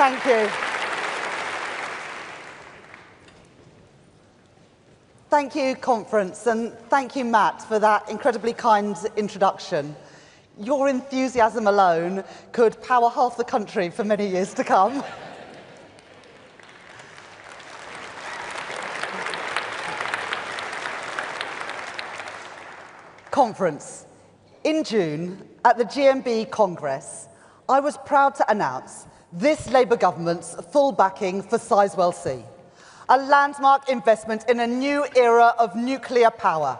Thank you. Thank you, conference, and thank you, Matt, for that incredibly kind introduction. Your enthusiasm alone could power half the country for many years to come. Conference. In June, at the GMB Congress, I was proud to announce this Labour government's full backing for Sizewell C, a landmark investment in a new era of nuclear power.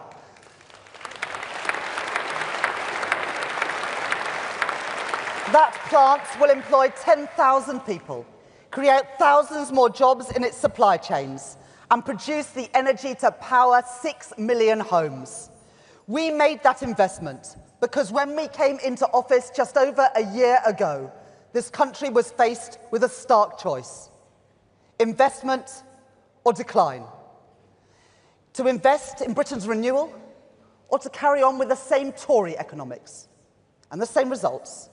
That plant will employ 10,000 people, create thousands more jobs in its supply chains, and produce the energy to power 6 million homes. We made that investment because when we came into office just over a year ago, this country was faced with a stark choice: investment or decline. To invest in Britain's renewal, or to carry on with the same Tory economics and the same results.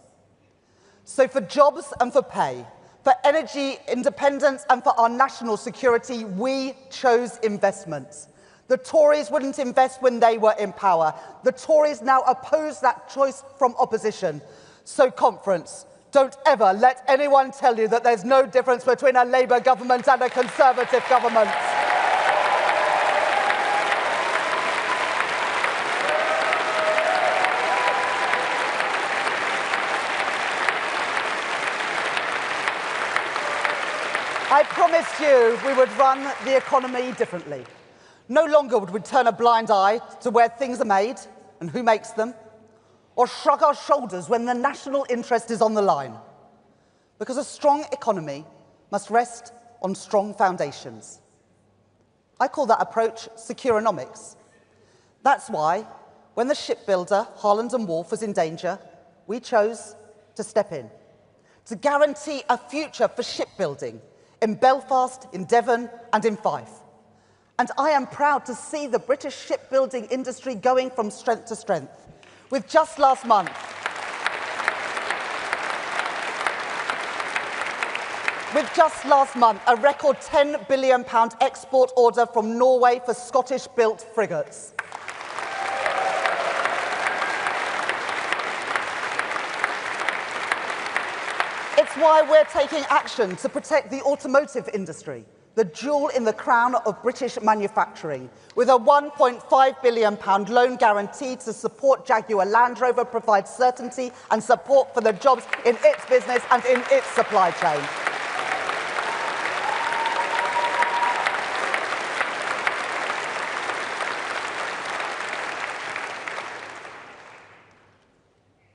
So for jobs and for pay, for energy independence and for our national security, we chose investment. The Tories wouldn't invest when they were in power. The Tories now oppose that choice from opposition. So, conference, don't ever let anyone tell you that there's no difference between a Labour government and a Conservative government. I promised you we would run the economy differently. No longer would we turn a blind eye to where things are made and who makes them, or shrug our shoulders when the national interest is on the line. Because a strong economy must rest on strong foundations. I call that approach Securonomics. That's why, when the shipbuilder Harland and Wolff was in danger, we chose to step in, to guarantee a future for shipbuilding in Belfast, in Devon, and in Fife. And I am proud to see the British shipbuilding industry going from strength to strength. With just last month, a record £10 billion export order from Norway for Scottish-built frigates. It's why we're taking action to protect the automotive industry, the jewel in the crown of British manufacturing, with a £1.5 billion loan guarantee to support Jaguar Land Rover, provide certainty and support for the jobs in its business and in its supply chain.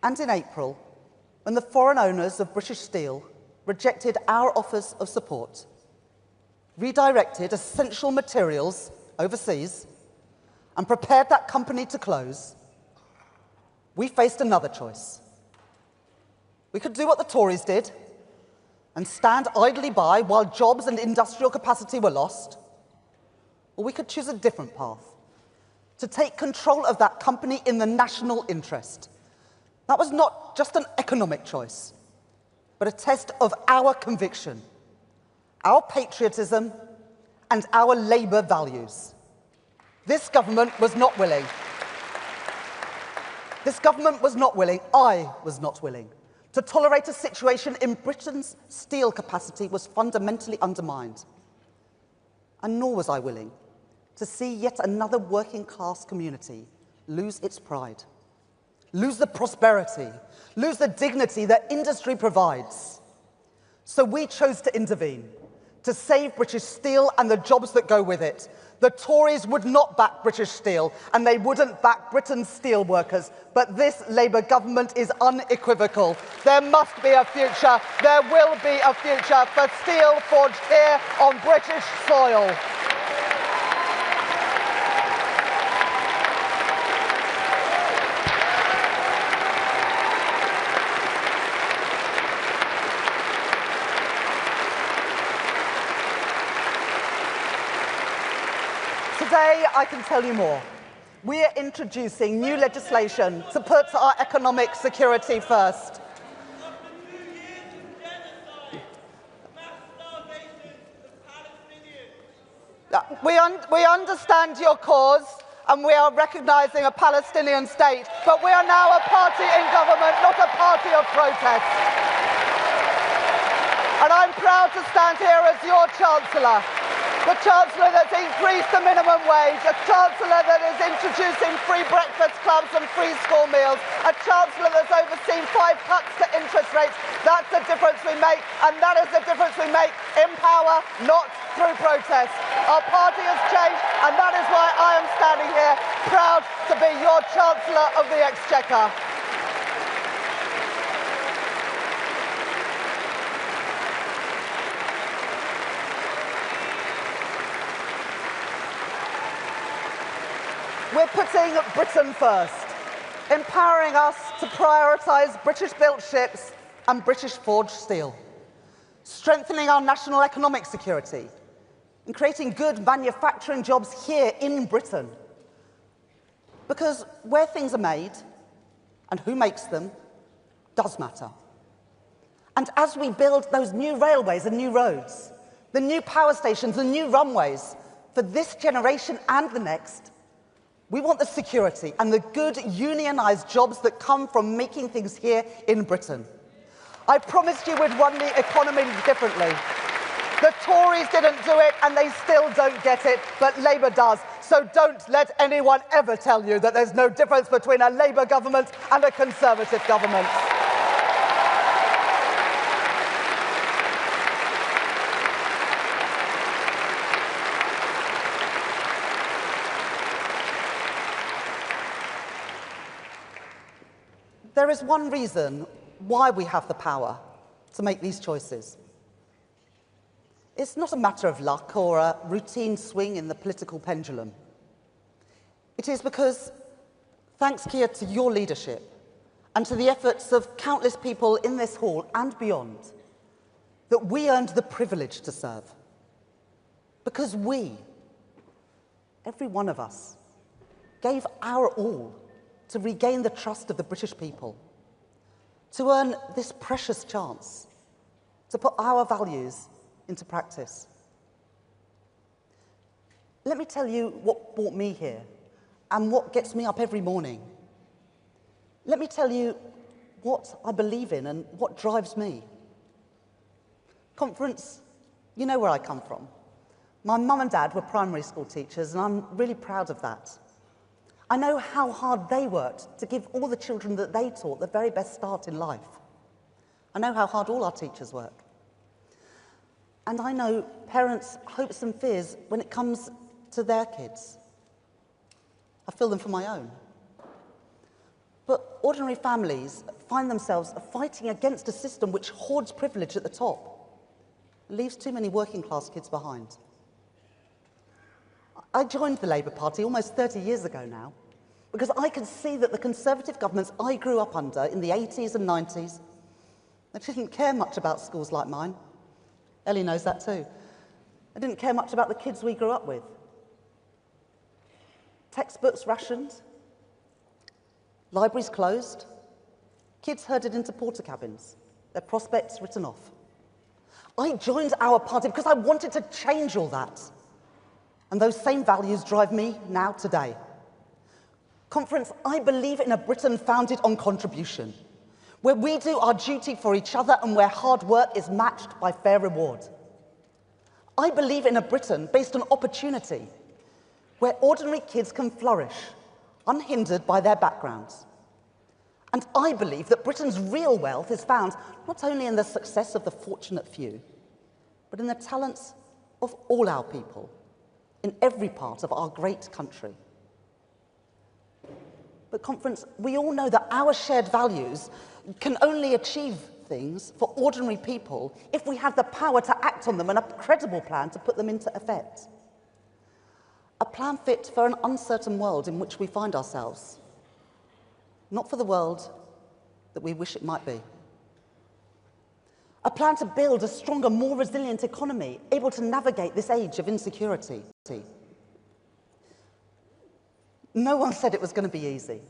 And in April, when the foreign owners of British Steel rejected our offers of support, redirected essential materials overseas, and prepared that company to close, we faced another choice. We could do what the Tories did and stand idly by while jobs and industrial capacity were lost, or we could choose a different path, to take control of that company in the national interest. That was not just an economic choice, but a test of our conviction, our patriotism, and our Labour values. This government was not willing. I was not willing, to tolerate a situation in Britain's steel capacity was fundamentally undermined. And nor was I willing to see yet another working-class community lose its pride, lose the prosperity, lose the dignity that industry provides. So we chose to intervene, to save British steel and the jobs that go with it. The Tories would not back British steel, and they wouldn't back Britain's steel workers. But this Labour government is unequivocal. There must be a future, there will be a future for steel forged here on British soil. Today, I can tell you more. We are introducing new legislation to put our economic security first. We understand your cause, and we are recognising a Palestinian state, but we are now a party in government, not a party of protest. And I'm proud to stand here as your Chancellor, the Chancellor that's increased the minimum wage, a Chancellor that is introducing free breakfast clubs and free school meals, a Chancellor that's overseen 5 cuts to interest rates. That's the difference we make, and that is the difference we make in power, not through protest. Our party has changed, and that is why I am standing here, proud to be your Chancellor of the Exchequer. We're putting Britain first, empowering us to prioritise British-built ships and British-forged steel, strengthening our national economic security, and creating good manufacturing jobs here in Britain. Because where things are made and who makes them does matter. And as we build those new railways and new roads, the new power stations and new runways for this generation and the next, we want the security and the good unionised jobs that come from making things here in Britain. I promised you we'd run the economy differently. The Tories didn't do it, and they still don't get it, but Labour does. So don't let anyone ever tell you that there's no difference between a Labour government and a Conservative government. There is one reason why we have the power to make these choices. It's not a matter of luck or a routine swing in the political pendulum. It is because, thanks, Keir, to your leadership and to the efforts of countless people in this hall and beyond, that we earned the privilege to serve. Because we, every one of us, gave our all to regain the trust of the British people, to earn this precious chance to put our values into practice. Let me tell you what brought me here and what gets me up every morning. Let me tell you what I believe in and what drives me. Conference, you know where I come from. My mum and dad were primary school teachers, and I'm really proud of that. I know how hard they worked to give all the children that they taught the very best start in life. I know how hard all our teachers work. And I know parents' hopes and fears when it comes to their kids. I feel them for my own. But ordinary families find themselves fighting against a system which hoards privilege at the top and leaves too many working-class kids behind. I joined the Labour Party almost 30 years ago now, because I could see that the Conservative governments I grew up under in the 80s and 90s, they didn't care much about schools like mine. Ellie knows that too. They didn't care much about the kids we grew up with. Textbooks rationed, libraries closed, kids herded into porter cabins, their prospects written off. I joined our party because I wanted to change all that. And those same values drive me now today. Conference, I believe in a Britain founded on contribution, where we do our duty for each other and where hard work is matched by fair reward. I believe in a Britain based on opportunity, where ordinary kids can flourish, unhindered by their backgrounds. And I believe that Britain's real wealth is found not only in the success of the fortunate few, but in the talents of all our people, in every part of our great country. But Conference, we all know that our shared values can only achieve things for ordinary people if we have the power to act on them and a credible plan to put them into effect. A plan fit for an uncertain world in which we find ourselves, not for the world that we wish it might be. A plan to build a stronger, more resilient economy, able to navigate this age of insecurity. No one said it was going to be easy,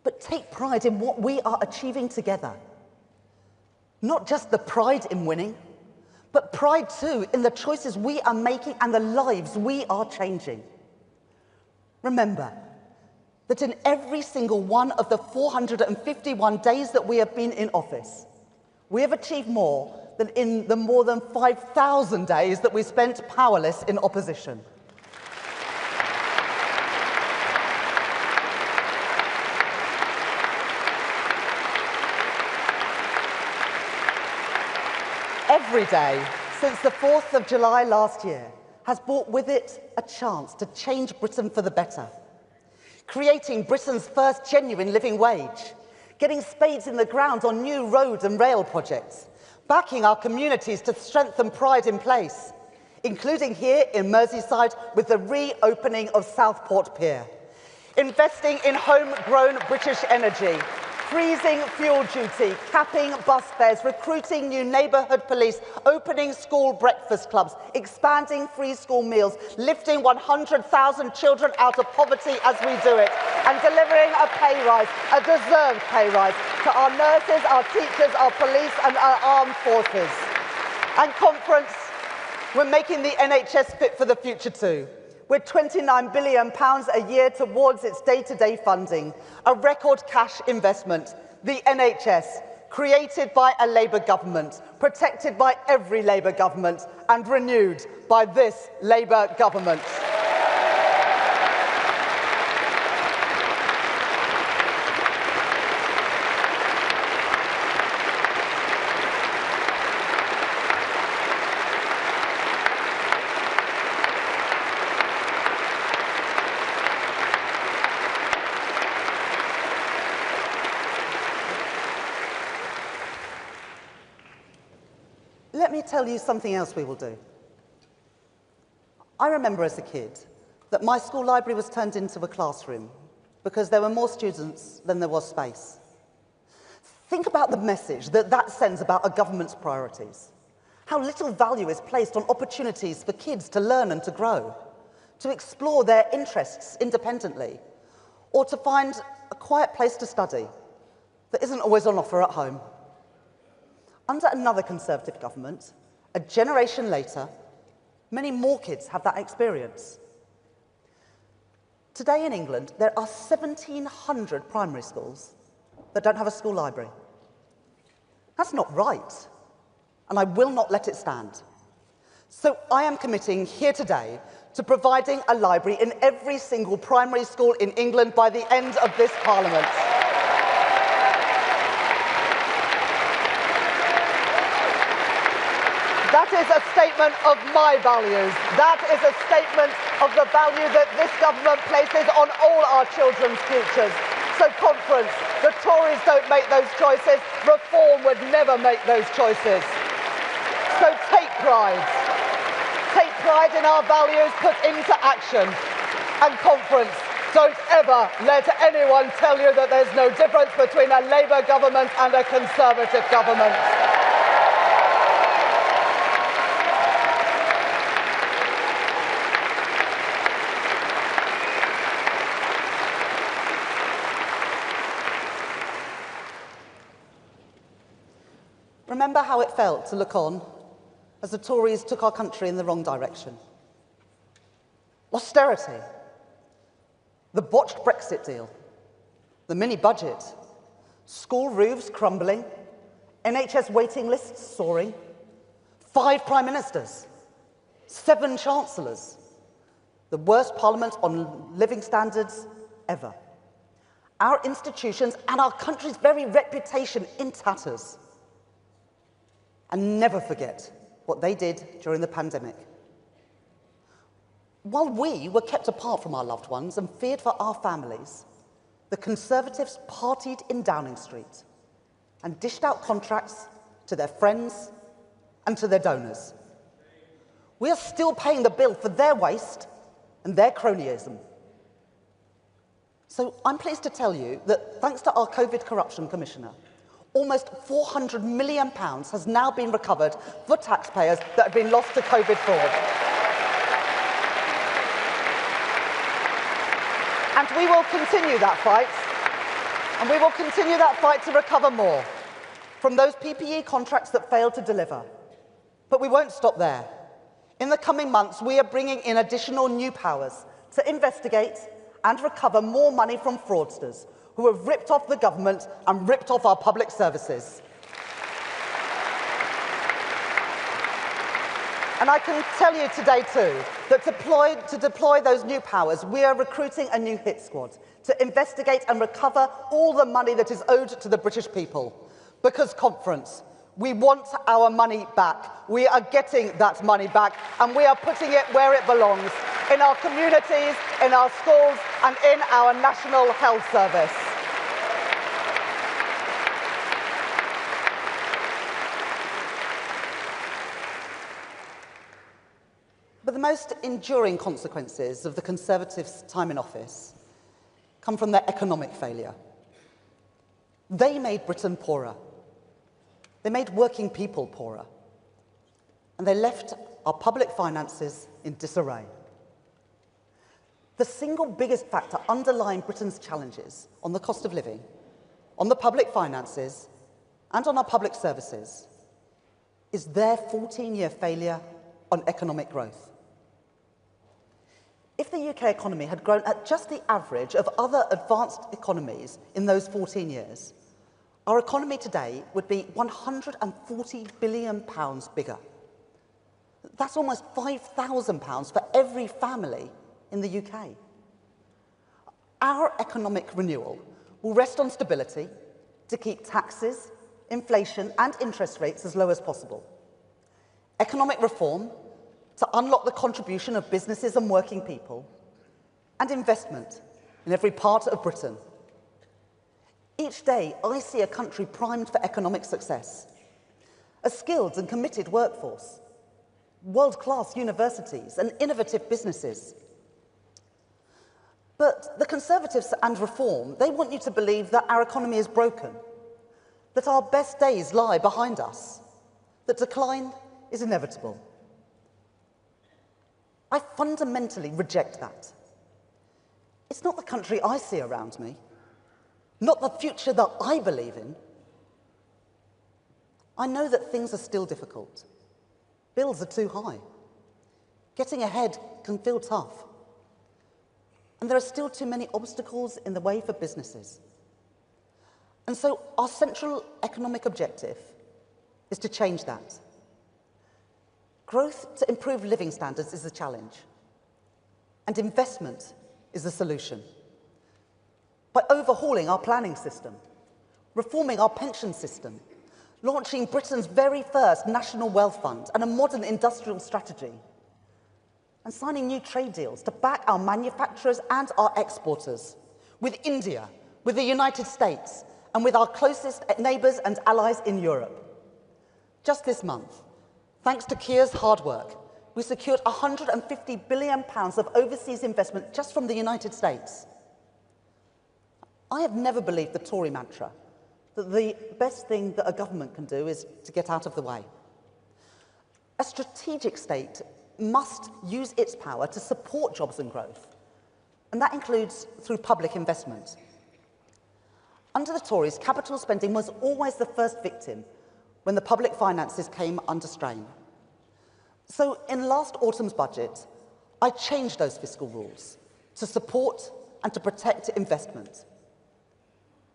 but take pride in what we are achieving together. Not just the pride in winning, but pride too in the choices we are making and the lives we are changing. Remember that in every single one of the 451 days that we have been in office, we have achieved more than in the more than 5,000 days that we spent powerless in opposition. Every day since the 4th of July last year has brought with it a chance to change Britain for the better. Creating Britain's first genuine living wage, getting spades in the ground on new road and rail projects, backing our communities to strengthen pride in place, including here in Merseyside with the reopening of Southport Pier, investing in homegrown British energy, freezing fuel duty, capping bus fares, recruiting new neighbourhood police, opening school breakfast clubs, expanding free school meals, lifting 100,000 children out of poverty as we do it, and delivering a pay rise, a deserved pay rise, to our nurses, our teachers, our police and our armed forces. And conference, we're making the NHS fit for the future too, with £29 billion a year towards its day-to-day funding, a record cash investment, the NHS, created by a Labour government, protected by every Labour government, and renewed by this Labour government. Let me tell you something else we will do. I remember as a kid that my school library was turned into a classroom because there were more students than there was space. Think about the message that that sends about a government's priorities. How little value is placed on opportunities for kids to learn and to grow, to explore their interests independently, or to find a quiet place to study that isn't always on offer at home. Under another Conservative government, a generation later, many more kids have that experience. Today in England, there are 1,700 primary schools that don't have a school library. That's not right, and I will not let it stand. So I am committing here today to providing a library in every single primary school in England by the end of this Parliament. That is a statement of my values. That is a statement of the value that this government places on all our children's futures. So conference, the Tories don't make those choices. Reform would never make those choices. So take pride. Take pride in our values put into action. And conference, don't ever let anyone tell you that there's no difference between a Labour government and a Conservative government. Remember how it felt to look on as the Tories took our country in the wrong direction. Austerity, the botched Brexit deal, the mini-budget, school roofs crumbling, NHS waiting lists soaring, 5 prime ministers, 7 chancellors, the worst parliament on living standards ever. Our institutions and our country's very reputation in tatters. And never forget what they did during the pandemic. While we were kept apart from our loved ones and feared for our families, the Conservatives partied in Downing Street and dished out contracts to their friends and to their donors. We are still paying the bill for their waste and their cronyism. So I'm pleased to tell you that thanks to our COVID Corruption Commissioner, almost £400 million has now been recovered for taxpayers that have been lost to COVID fraud. And we will continue that fight. And we will continue that fight to recover more from those PPE contracts that failed to deliver, But we won't stop there. In the coming months, we are bringing in additional new powers to investigate and recover more money from fraudsters who have ripped off the government and ripped off our public services. And I can tell you today too that to deploy those new powers, we are recruiting a new hit squad to investigate and recover all the money that is owed to the British people. Because, conference, we want our money back. We are getting that money back, and we are putting it where it belongs, in our communities, in our schools, and in our National Health Service. But the most enduring consequences of the Conservatives' time in office come from their economic failure. They made Britain poorer. They made working people poorer. And they left our public finances in disarray. The single biggest factor underlying Britain's challenges on the cost of living, on the public finances, and on our public services is their 14-year failure on economic growth. If the UK economy had grown at just the average of other advanced economies in those 14 years, our economy today would be £140 billion bigger. That's almost £5,000 for every family in the UK. Our economic renewal will rest on stability to keep taxes, inflation and interest rates as low as possible. Economic reform to unlock the contribution of businesses and working people, and investment in every part of Britain. Each day, I see a country primed for economic success. A skilled and committed workforce, world-class universities and innovative businesses. But the Conservatives and Reform, they want you to believe that our economy is broken, that our best days lie behind us, that decline is inevitable. I fundamentally reject that. It's not the country I see around me, not the future that I believe in. I know that things are still difficult. Bills are too high. Getting ahead can feel tough. And there are still too many obstacles in the way for businesses. And so our central economic objective is to change that. Growth to improve living standards is a challenge, and investment is a solution. By overhauling our planning system, reforming our pension system, launching Britain's very first national wealth fund and a modern industrial strategy, and signing new trade deals to back our manufacturers and our exporters, with India, with the United States, and with our closest neighbours and allies in Europe. Just this month, thanks to Keir's hard work, we secured £150 billion of overseas investment just from the United States. I have never believed the Tory mantra that the best thing that a government can do is to get out of the way. A strategic state must use its power to support jobs and growth, and that includes through public investment. Under the Tories, capital spending was always the first victim when the public finances came under strain. So in last autumn's budget, I changed those fiscal rules to support and to protect investment.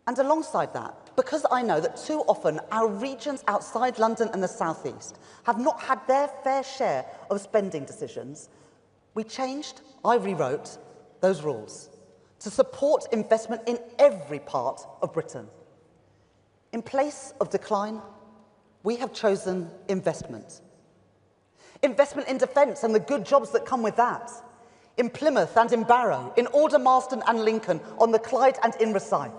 And alongside that, because I know that too often our regions outside London and the South East have not had their fair share of spending decisions, I rewrote those rules to support investment in every part of Britain. In place of decline, we have chosen investment. Investment in defence and the good jobs that come with that. In Plymouth and in Barrow, in Aldermaston and Lincoln, on the Clyde and in Rosyth.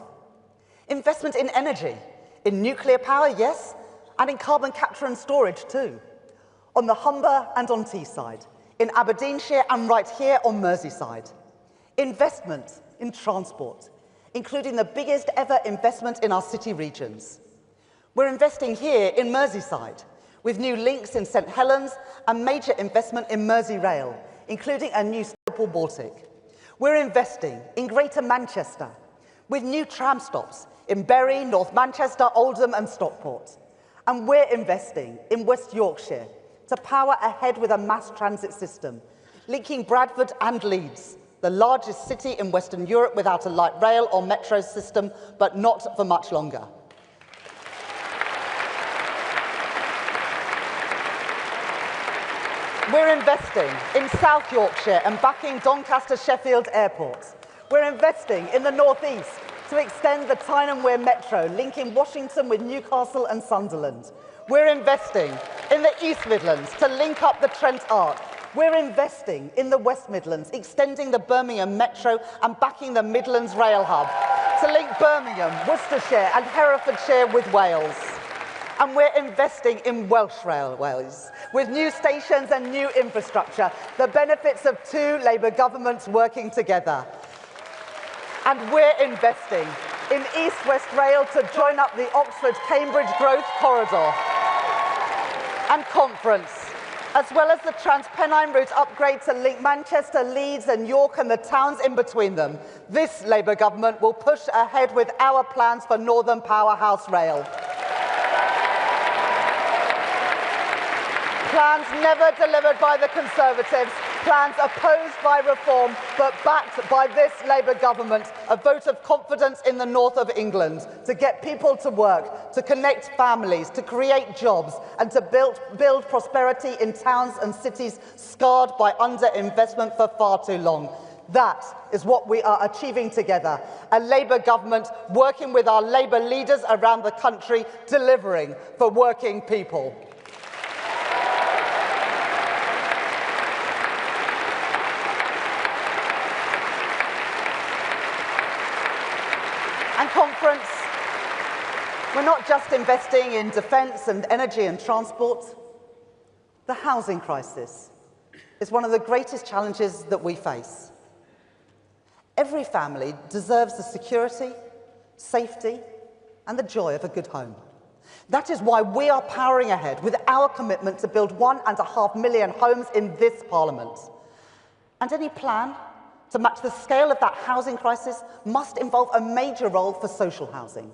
Investment in energy, in nuclear power, yes, and in carbon capture and storage too. On the Humber and on Teesside, in Aberdeenshire and right here on Merseyside. Investment in transport, including the biggest ever investment in our city regions. We're investing here in Merseyside, with new links in St Helens and major investment in Merseyrail, including a new Liverpool Baltic. We're investing in Greater Manchester, with new tram stops in Bury, North Manchester, Oldham and Stockport. And we're investing in West Yorkshire, to power ahead with a mass transit system, linking Bradford and Leeds, the largest city in Western Europe without a light rail or metro system, but not for much longer. We're investing in South Yorkshire and backing Doncaster Sheffield airports. We're investing in the North East to extend the Tyne and Wear Metro, linking Washington with Newcastle and Sunderland. We're investing in the East Midlands to link up the Trent Arc. We're investing in the West Midlands, extending the Birmingham Metro and backing the Midlands Rail Hub to link Birmingham, Worcestershire and Herefordshire with Wales. And we're investing in Welsh railways with new stations and new infrastructure, the benefits of two Labour governments working together. And we're investing in East-West Rail to join up the Oxford-Cambridge Growth Corridor and Conference, as well as the Transpennine route upgrade to link Manchester, Leeds and York and the towns in between them. This Labour government will push ahead with our plans for Northern Powerhouse Rail. Plans never delivered by the Conservatives, plans opposed by Reform, but backed by this Labour government, a vote of confidence in the north of England, to get people to work, to connect families, to create jobs, and to build prosperity in towns and cities scarred by underinvestment for far too long. That is what we are achieving together, a Labour government working with our Labour leaders around the country, delivering for working people. And Conference, we're not just investing in defence and energy and transport. The housing crisis is one of the greatest challenges that we face. Every family deserves the security, safety and the joy of a good home. That is why we are powering ahead with our commitment to build 1.5 million homes in this Parliament. And any plan to match the scale of that housing crisis must involve a major role for social housing,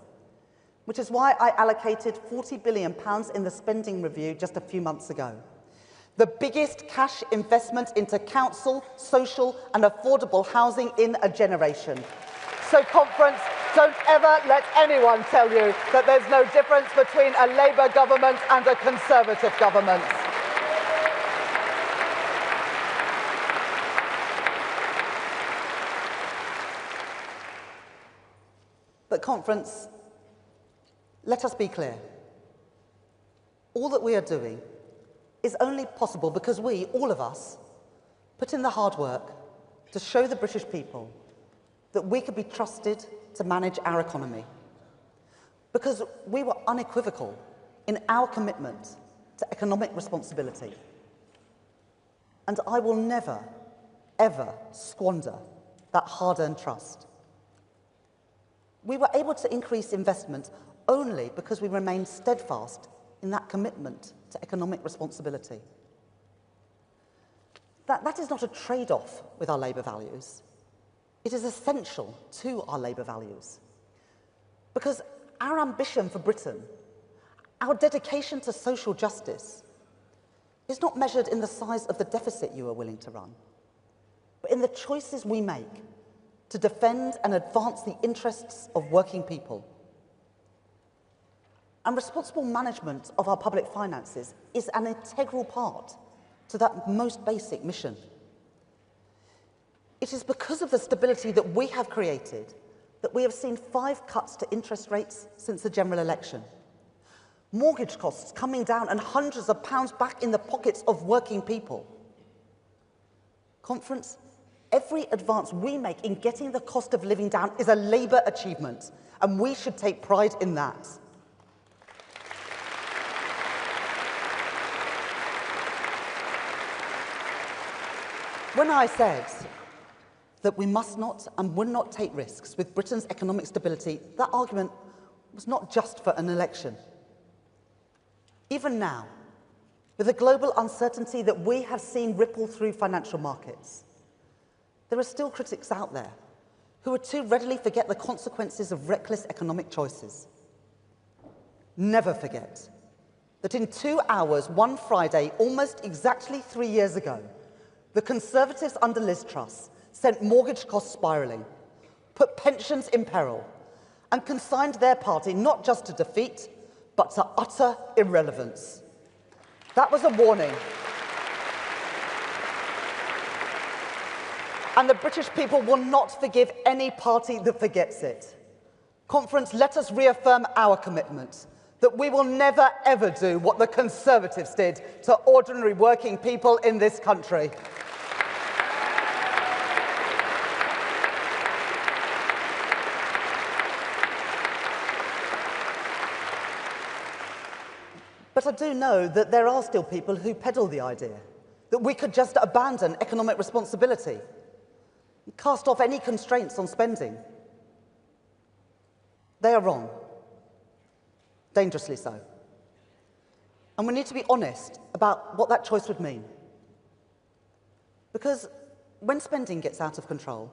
which is why I allocated £40 billion in the spending review just a few months ago. The biggest cash investment into council, social and affordable housing in a generation. So, Conference, don't ever let anyone tell you that there's no difference between a Labour government and a Conservative government. But Conference, let us be clear. All that we are doing is only possible because we, all of us, put in the hard work to show the British people that we could be trusted to manage our economy. Because we were unequivocal in our commitment to economic responsibility. And I will never, ever squander that hard-earned trust. We were able to increase investment only because we remained steadfast in that commitment to economic responsibility. That is not a trade-off with our Labour values. It is essential to our Labour values. Because our ambition for Britain, our dedication to social justice, is not measured in the size of the deficit you are willing to run, but in the choices we make to defend and advance the interests of working people. And responsible management of our public finances is an integral part to that most basic mission. It is because of the stability that we have created that we have seen 5 cuts to interest rates since the general election. Mortgage costs coming down and hundreds of pounds back in the pockets of working people. Conference, every advance we make in getting the cost of living down is a Labour achievement, and we should take pride in that. When I said that we must not and would not take risks with Britain's economic stability, that argument was not just for an election. Even now, with the global uncertainty that we have seen ripple through financial markets, there are still critics out there who would too readily forget the consequences of reckless economic choices. Never forget that in 2 hours, one Friday, almost exactly 3 years ago, the Conservatives under Liz Truss sent mortgage costs spiralling, put pensions in peril, and consigned their party not just to defeat, but to utter irrelevance. That was a warning. And the British people will not forgive any party that forgets it. Conference, let us reaffirm our commitment that we will never, ever do what the Conservatives did to ordinary working people in this country. But I do know that there are still people who peddle the idea that we could just abandon economic responsibility, cast off any constraints on spending. They are wrong, dangerously so. And we need to be honest about what that choice would mean. Because when spending gets out of control,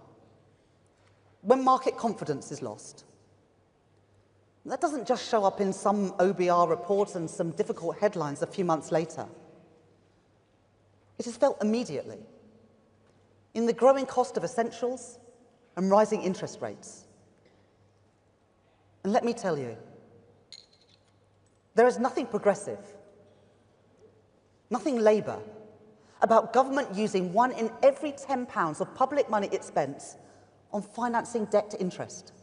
when market confidence is lost, that doesn't just show up in some OBR report and some difficult headlines a few months later. It is felt immediately in the growing cost of essentials and rising interest rates. And let me tell you, there is nothing progressive, nothing Labour, about government using 1 in every £10 of public money it spends on financing debt to interest.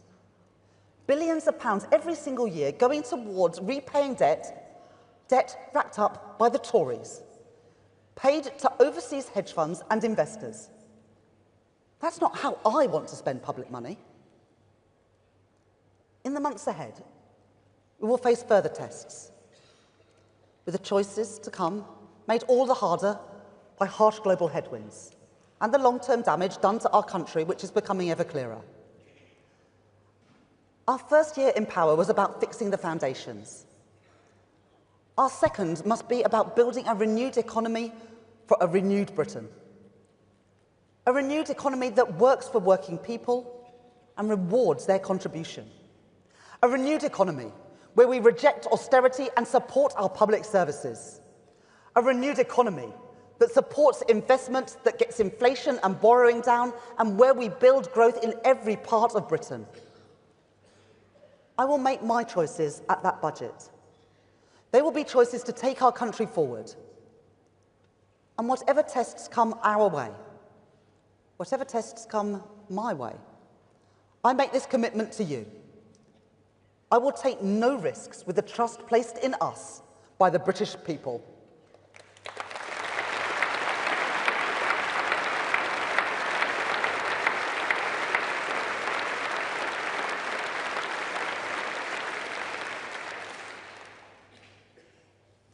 Billions of pounds every single year going towards repaying debt racked up by the Tories, paid to overseas hedge funds and investors. That's not how I want to spend public money. In the months ahead, we will face further tests, with the choices to come made all the harder by harsh global headwinds and the long-term damage done to our country, which is becoming ever clearer. Our first year in power was about fixing the foundations. Our second must be about building a renewed economy for a renewed Britain. A renewed economy that works for working people and rewards their contribution. A renewed economy where we reject austerity and support our public services. A renewed economy that supports investment, that gets inflation and borrowing down, and where we build growth in every part of Britain. I will make my choices at that budget. They will be choices to take our country forward. And whatever tests come our way, whatever tests come my way, I make this commitment to you. I will take no risks with the trust placed in us by the British people.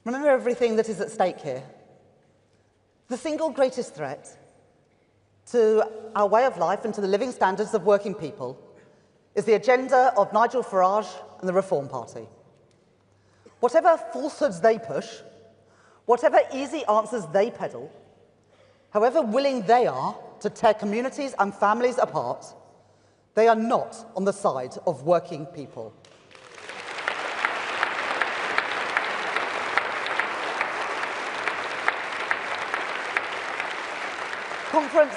Remember everything that is at stake here. The single greatest threat to our way of life and to the living standards of working people is the agenda of Nigel Farage and the Reform Party. Whatever falsehoods they push, whatever easy answers they peddle, however willing they are to tear communities and families apart, they are not on the side of working people. Conference,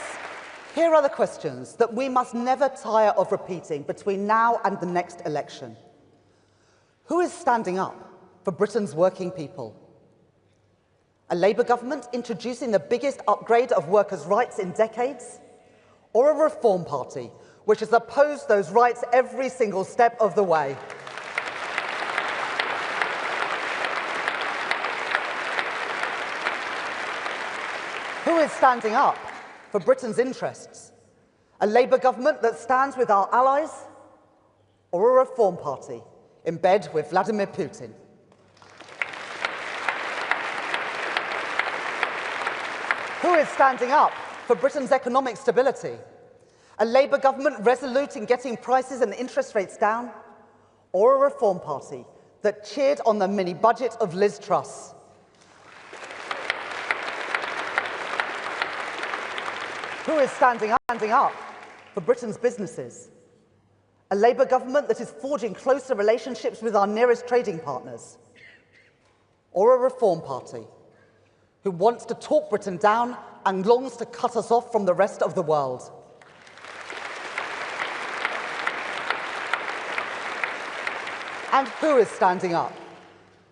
here are the questions that we must never tire of repeating between now and the next election. Who is standing up for Britain's working people? A Labour government introducing the biggest upgrade of workers' rights in decades? Or a Reform Party which has opposed those rights every single step of the way? Who is standing up for Britain's interests? A Labour government that stands with our allies, or a Reform Party in bed with Vladimir Putin? Who is standing up for Britain's economic stability? A Labour government resolute in getting prices and interest rates down, or a Reform Party that cheered on the mini-budget of Liz Truss? Who is standing up for Britain's businesses? A Labour government that is forging closer relationships with our nearest trading partners? or a reform party who wants to talk Britain down and longs to cut us off from the rest of the world. And who is standing up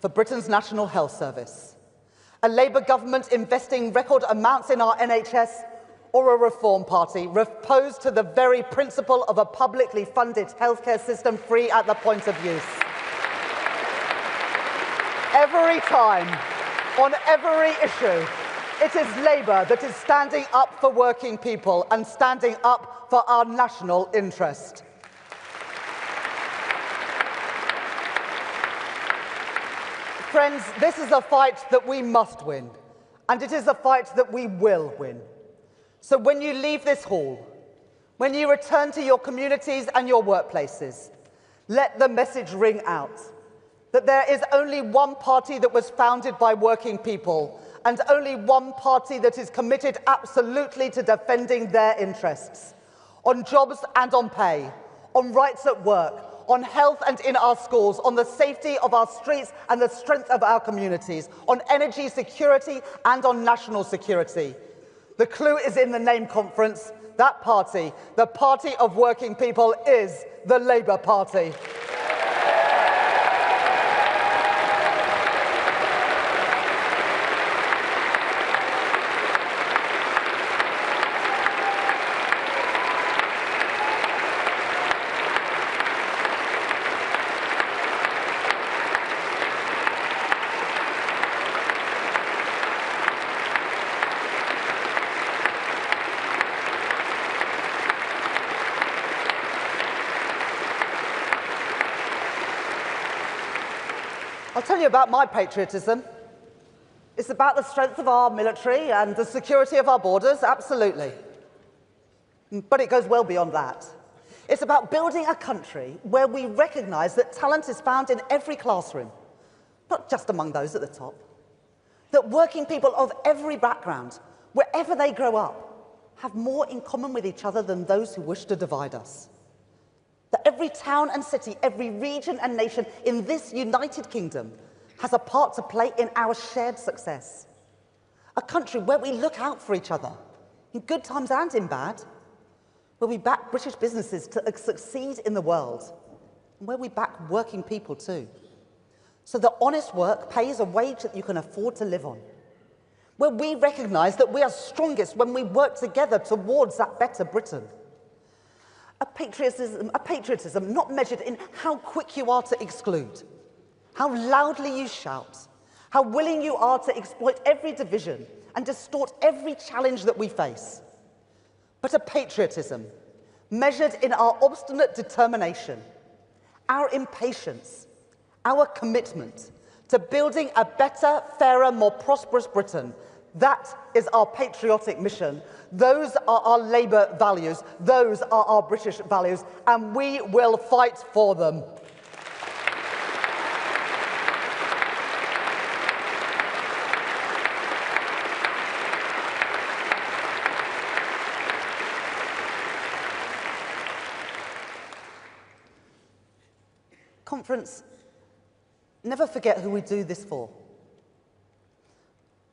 for Britain's National Health Service? A Labour government investing record amounts in our NHS, or a reform party opposed to the very principle of a publicly funded healthcare system free at the point of use? Every time, on every issue, it is Labour that is standing up for working people and standing up for our national interest. Friends, this is a fight that we must win, and it is a fight that we will win. So when you leave this hall, when you return to your communities and your workplaces, let the message ring out that there is only one party that was founded by working people, and only one party that is committed absolutely to defending their interests, on jobs and on pay, on rights at work, on health and in our schools, on the safety of our streets and the strength of our communities, on energy security and on national security. The clue is in the name, conference. That party, the party of working people, is the Labour Party. I'll tell you about my patriotism. It's about the strength of our military and the security of our borders, absolutely. But it goes well beyond that. It's about building a country where we recognise that talent is found in every classroom, not just among those at the top. That working people of every background, wherever they grow up, have more in common with each other than those who wish to divide us. That every town and city, every region and nation in this United Kingdom has a part to play in our shared success. A country where we look out for each other, in good times and in bad, where we back British businesses to succeed in the world, and where we back working people too. So that honest work pays a wage that you can afford to live on. Where we recognise that we are strongest when we work together towards that better Britain. A patriotism not measured in how quick you are to exclude, how loudly you shout, how willing you are to exploit every division and distort every challenge that we face. But a patriotism measured in our obstinate determination, our impatience, our commitment to building a better, fairer, more prosperous Britain. That is our patriotic mission. Those are our Labour values. Those are our British values, and we will fight for them. Conference, never forget who we do this for.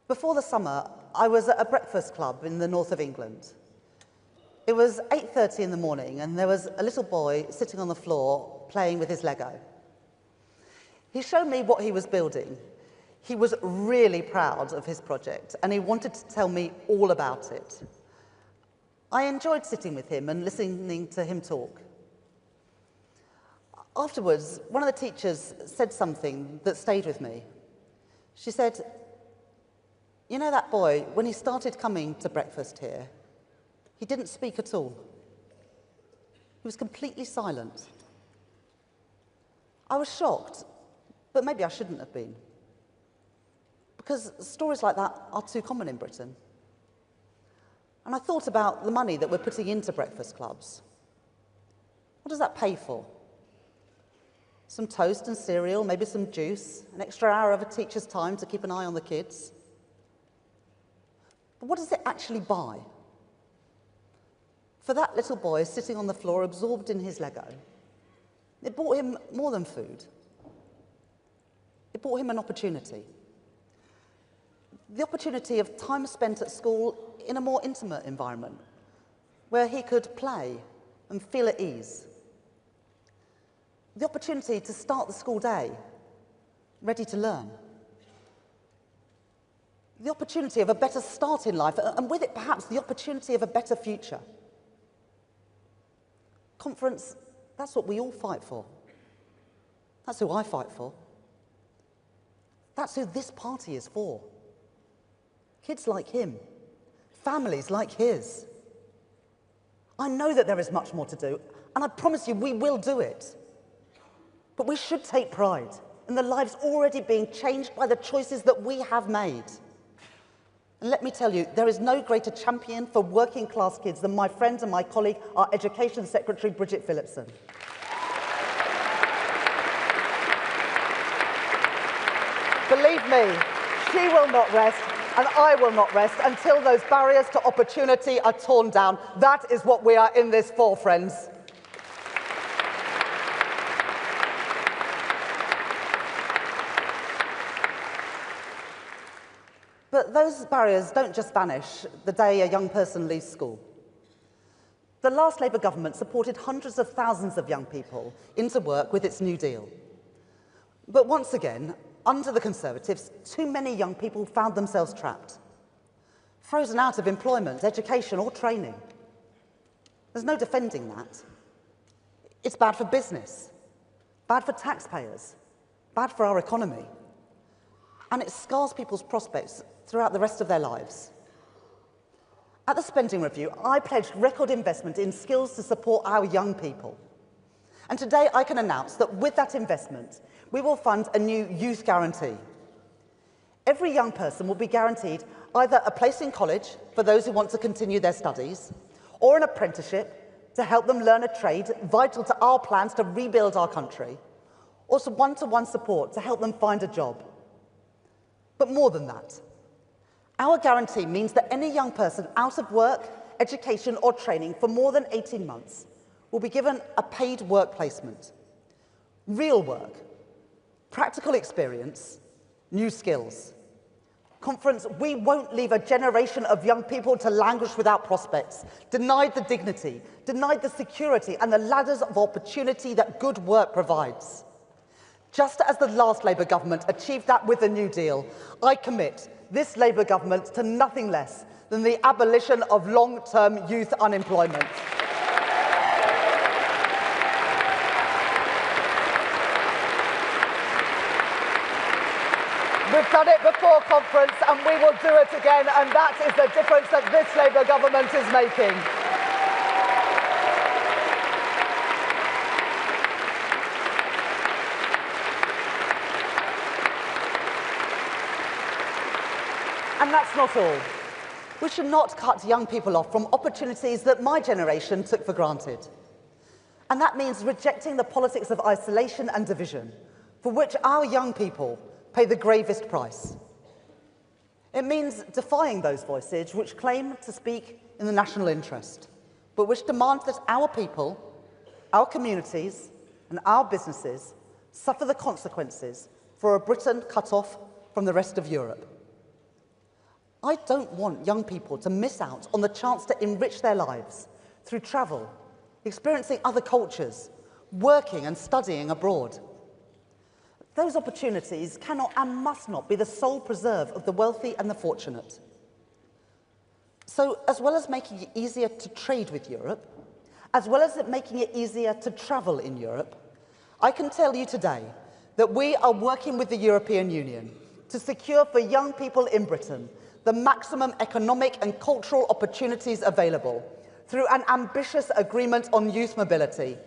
Before the summer, I was at a breakfast club in the north of England. It was 8:30 in the morning, and there was a little boy sitting on the floor playing with his Lego. He showed me what he was building. He was really proud of his project, and he wanted to tell me all about it. I enjoyed sitting with him and listening to him talk. Afterwards, one of the teachers said something that stayed with me. She said, "You know that boy, when he started coming to breakfast here, he didn't speak at all. He was completely silent." I was shocked, but maybe I shouldn't have been. Because stories like that are too common in Britain. And I thought about the money that we're putting into breakfast clubs. What does that pay for? Some toast and cereal, maybe some juice, an extra hour of a teacher's time to keep an eye on the kids. But what does it actually buy? For that little boy sitting on the floor, absorbed in his Lego, it bought him more than food. It bought him an opportunity. The opportunity of time spent at school in a more intimate environment, where he could play and feel at ease. The opportunity to start the school day ready to learn. The opportunity of a better start in life, and with it perhaps the opportunity of a better future. Conference, that's what we all fight for. That's who I fight for. That's who this party is for. Kids like him, families like his. I know that there is much more to do, and I promise you we will do it. But we should take pride in the lives already being changed by the choices that we have made. And let me tell you, there is no greater champion for working class kids than my friend and my colleague, our Education Secretary, Bridget Phillipson. Believe me, she will not rest, and I will not rest until those barriers to opportunity are torn down. That is what we are in this for, friends. But those barriers don't just vanish the day a young person leaves school. The last Labour government supported hundreds of thousands of young people into work with its New Deal. But once again, under the Conservatives, too many young people found themselves trapped, frozen out of employment, education or training. There's no defending that. It's bad for business, bad for taxpayers, bad for our economy, and it scars people's prospects throughout the rest of their lives. At the spending review, I pledged record investment in skills to support our young people. And today I can announce that with that investment, we will fund a new youth guarantee. Every young person will be guaranteed either a place in college for those who want to continue their studies, or an apprenticeship to help them learn a trade vital to our plans to rebuild our country, or some one-to-one support to help them find a job. But more than that, our guarantee means that any young person out of work, education or training for more than 18 months will be given a paid work placement. Real work, practical experience, new skills. Conference, we won't leave a generation of young people to languish without prospects, denied the dignity, denied the security and the ladders of opportunity that good work provides. Just as the last Labour government achieved that with the New Deal, I commit this Labour government to nothing less than the abolition of long-term youth unemployment. We've done it before, Conference, and we will do it again, and that is the difference that this Labour government is making. And that's not all. We should not cut young people off from opportunities that my generation took for granted. And that means rejecting the politics of isolation and division, for which our young people pay the gravest price. It means defying those voices which claim to speak in the national interest, but which demand that our people, our communities, and our businesses suffer the consequences for a Britain cut off from the rest of Europe. I don't want young people to miss out on the chance to enrich their lives through travel, experiencing other cultures, working and studying abroad. Those opportunities cannot and must not be the sole preserve of the wealthy and the fortunate. So, as well as making it easier to trade with Europe, as well as making it easier to travel in Europe, I can tell you today that we are working with the European Union to secure for young people in Britain the maximum economic and cultural opportunities available through an ambitious agreement on youth mobility.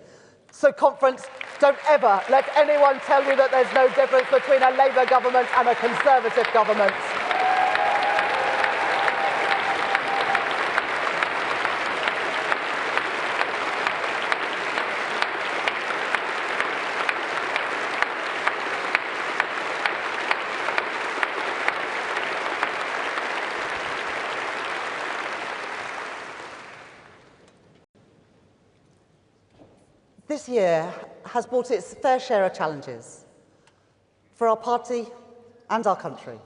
So, Conference, don't ever let anyone tell you that there's no difference between a Labour government and a Conservative government. This year has brought its fair share of challenges for our party and our country.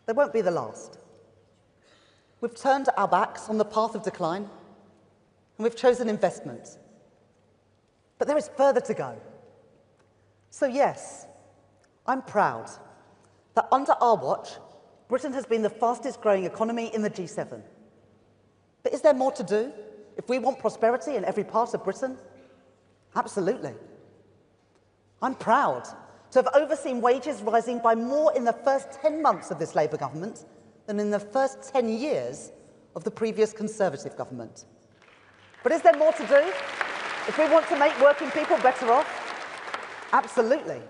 They won't be the last. We've turned our backs on the path of decline, and we've chosen investment. But there is further to go. So yes, I'm proud that under our watch, Britain has been the fastest growing economy in the G7. But is there more to do if we want prosperity in every part of Britain? Absolutely. I'm proud to have overseen wages rising by more in the first 10 months of this Labour government than in the first 10 years of the previous Conservative government. But is there more to do if we want to make working people better off? Absolutely.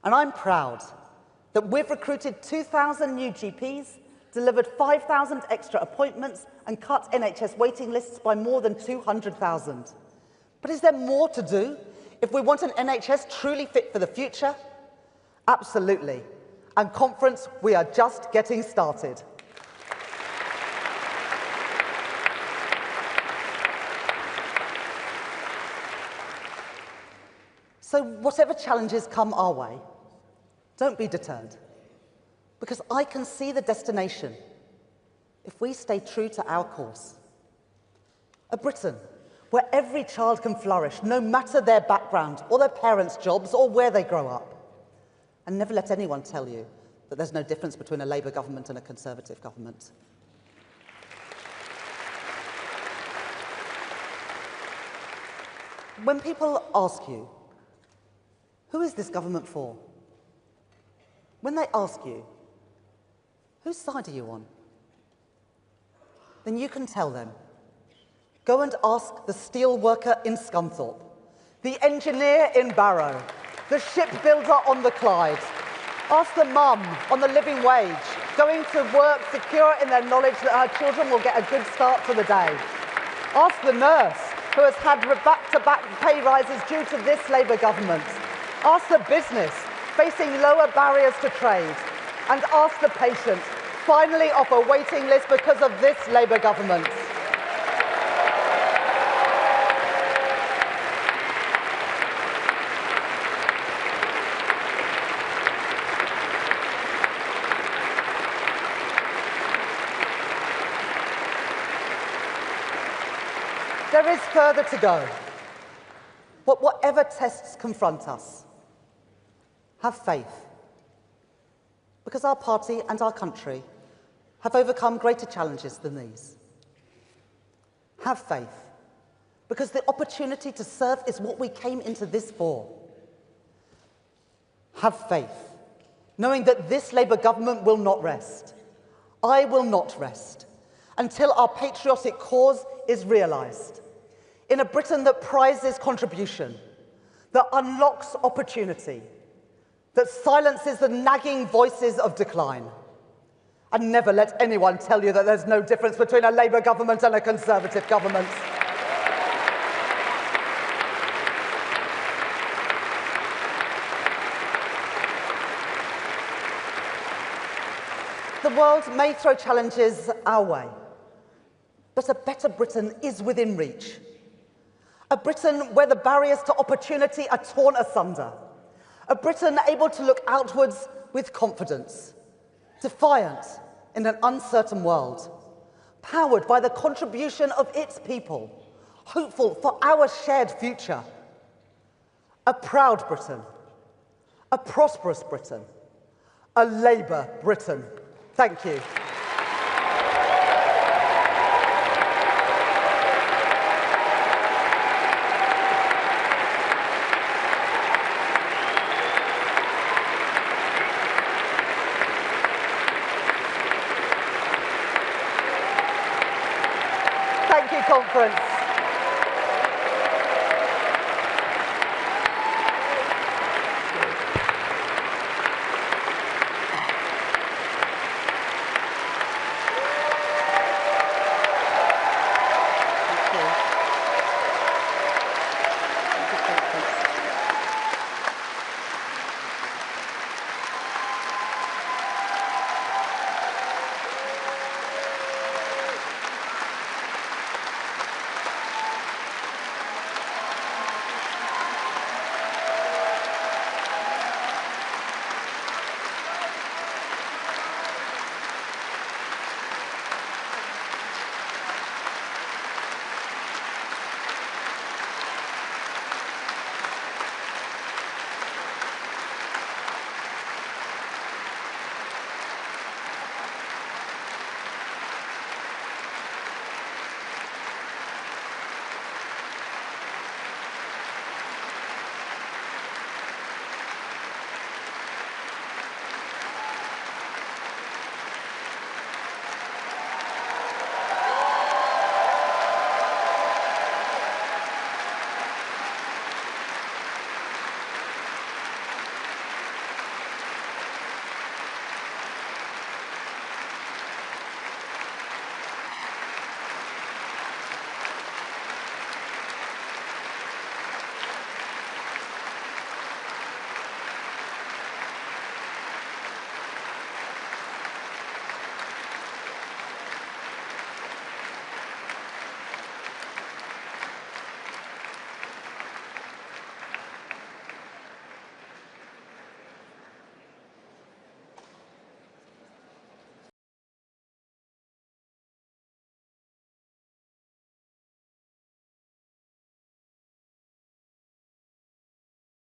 And I'm proud that we've recruited 2,000 new GPs, delivered 5,000 extra appointments, and cut NHS waiting lists by more than 200,000. But is there more to do if we want an NHS truly fit for the future? Absolutely. And conference, we are just getting started. So whatever challenges come our way, don't be deterred, because I can see the destination if we stay true to our course. A Britain where every child can flourish, no matter their background or their parents' jobs or where they grow up. And never let anyone tell you that there's no difference between a Labour government and a Conservative government. When people ask you, who is this government for? When they ask you, whose side are you on? Then you can tell them. Go and ask the steel worker in Scunthorpe, the engineer in Barrow, the shipbuilder on the Clyde. Ask the mum on the living wage, going to work secure in their knowledge that her children will get a good start to the day. Ask the nurse who has had back-to-back pay rises due to this Labour government. Ask the business facing lower barriers to trade. And ask the patient finally off a waiting list because of this Labour government. There is further to go. But whatever tests confront us, have faith. Because our party and our country have overcome greater challenges than these. Have faith. Because the opportunity to serve is what we came into this for. Have faith, knowing that this Labour government will not rest. I will not rest until our patriotic cause is realised. In a Britain that prizes contribution, that unlocks opportunity, that silences the nagging voices of decline. And never let anyone tell you that there's no difference between a Labour government and a Conservative government. The world may throw challenges our way, but a better Britain is within reach. A Britain where the barriers to opportunity are torn asunder. A Britain able to look outwards with confidence, defiant in an uncertain world, powered by the contribution of its people, hopeful for our shared future. A proud Britain, a prosperous Britain, a Labour Britain. Thank you. Thank you, conference.